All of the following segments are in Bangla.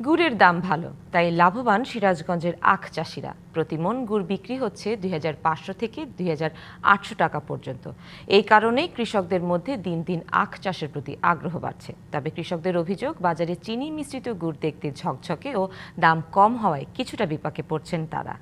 গুড়ের দাম ভালো, তাই লাভবান সিরাজগঞ্জের আখ চাষিরা। প্রতি মণ গুড় বিক্রি হচ্ছে ২৫০০ থেকে ২৮০০ টাকা পর্যন্ত। এই কারণেই কৃষকদের মধ্যে দিন দিন আখ চাষের প্রতি আগ্রহ বাড়ছে। তবে কৃষকদের অভিযোগ, বাজারে চিনি মিশ্রিত গুড় দেখতে ঝকঝকে ও দাম কম হওয়ায় কিছুটা বিপাকে পড়ছেন তারা।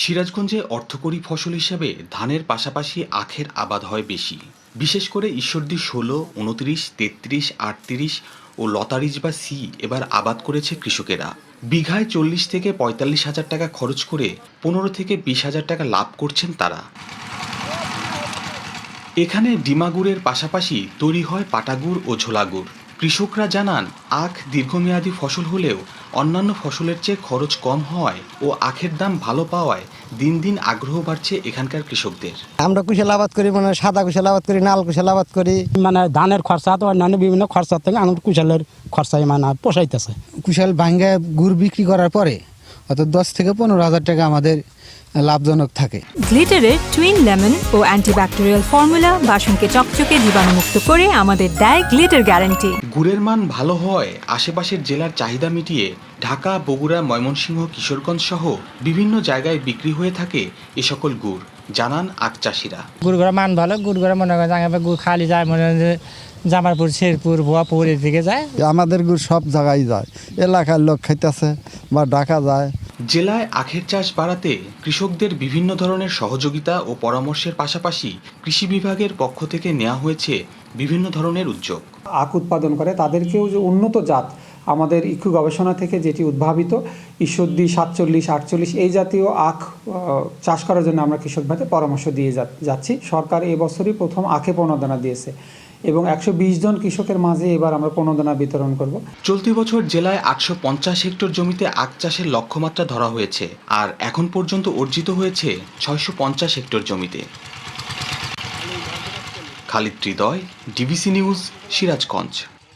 সিরাজগঞ্জে অর্থকরী ফসল হিসেবে ধানের পাশাপাশি আখের আবাদ হয় বেশি। বিশেষ করে ঈশ্বরদী ১৬, ২৯, ৩৩, ৩৮ ও লতারিজ বা সি এবার আবাদ করেছে কৃষকেরা। বিঘায় ৪০ থেকে ৪৫ হাজার টাকা খরচ করে ১৫ থেকে ২০ হাজার টাকা লাভ করছেন তারা। এখানে ডিমাগুড়ের পাশাপাশি তৈরি হয় পাটাগুড় ও ঝোলাগুড়। কৃষকরা জানান, আখ দীর্ঘমেয়াদী ফসল হলেও অন্যান্য ফসলের চেয়ে খরচ কম হওয়ায় ও আখের দাম ভালো পাওয়ায় দিন দিন আগ্রহ বাড়ছে এখানকার কৃষকদের। আমরা কুশাল আবাদ করি, মানে সাদা কুশাল আবাদ করি, লাল কুশাল আবাদ করি। মানে ধানের খরচা তো অন্যান্য বিভিন্ন খরচা থেকে আমাদের কুশালের খরচাই মানে পোষাইতেছে। কুশাল ভাঙ্গা গুড় বিক্রি করার পরে অর্থাৎ ১০ থেকে ১৫ হাজার টাকা আমাদের লাভজনক থাকে। গ্লিটারের টুইন লেমন ও অ্যান্টিব্যাকটেরিয়াল ফর্মুলা বাসনকে চকচকে জীবাণুমুক্ত করে আমাদের দেয় গ্লিটার গ্যারান্টি। গুড়ের মান ভালো হওয়ায় আশেপাশের জেলার চাহিদা মিটিয়ে ঢাকা, বগুড়া, ময়মনসিংহ, কিশোরগঞ্জ সহ বিভিন্ন জায়গায় বিক্রি হয়ে থাকে এ সকল গুড়, জানান আখ চাষিরা। গুড়গুড়া মান ভালো, গুড়গুড়া মনে করেন গুড় খালি যায়, মনে হয় যে জামালপুর, শেরপুর, ভুয়াপুর এদিকে যায়। আমাদের গুড় সব জায়গায় যায়, এলাকার লোক খাইতেছে বা ঢাকা যায়। জেলায় আখের চাষ বাড়াতে কৃষকদের বিভিন্ন ধরনের সহযোগিতা ও পরামর্শের পাশাপাশি কৃষি বিভাগের পক্ষ থেকে নেওয়া হয়েছে বিভিন্ন ধরনের উদ্যোগ। আখ উৎপাদন করে তাদেরকেও যে উন্নত জাত আমাদের ইক্ষু গবেষণা থেকে যেটি উদ্ভাবিত ঈশ্বরদী ৪৭, ৪৮ এই জাতীয় আখ চাষ করার জন্য আমরা কৃষক ভাইদের পরামর্শ দিয়ে যাচ্ছি। সরকার এবছরই প্রথম আখে প্রণোদনা দিয়েছে এবং ১২০ জন কৃষকের মাঝে এবার আমরা প্রণোদনা বিতরণ করব। চলতি বছর জেলায় ৮৫০ হেক্টর জমিতে আখ চাষের লক্ষ্যমাত্রা ধরা হয়েছে, আর এখন পর্যন্ত অর্জিত হয়েছে ৬৫০ হেক্টর জমিতে। খালিদ হৃদয়, ডিবিসি নিউজ, সিরাজগঞ্জ।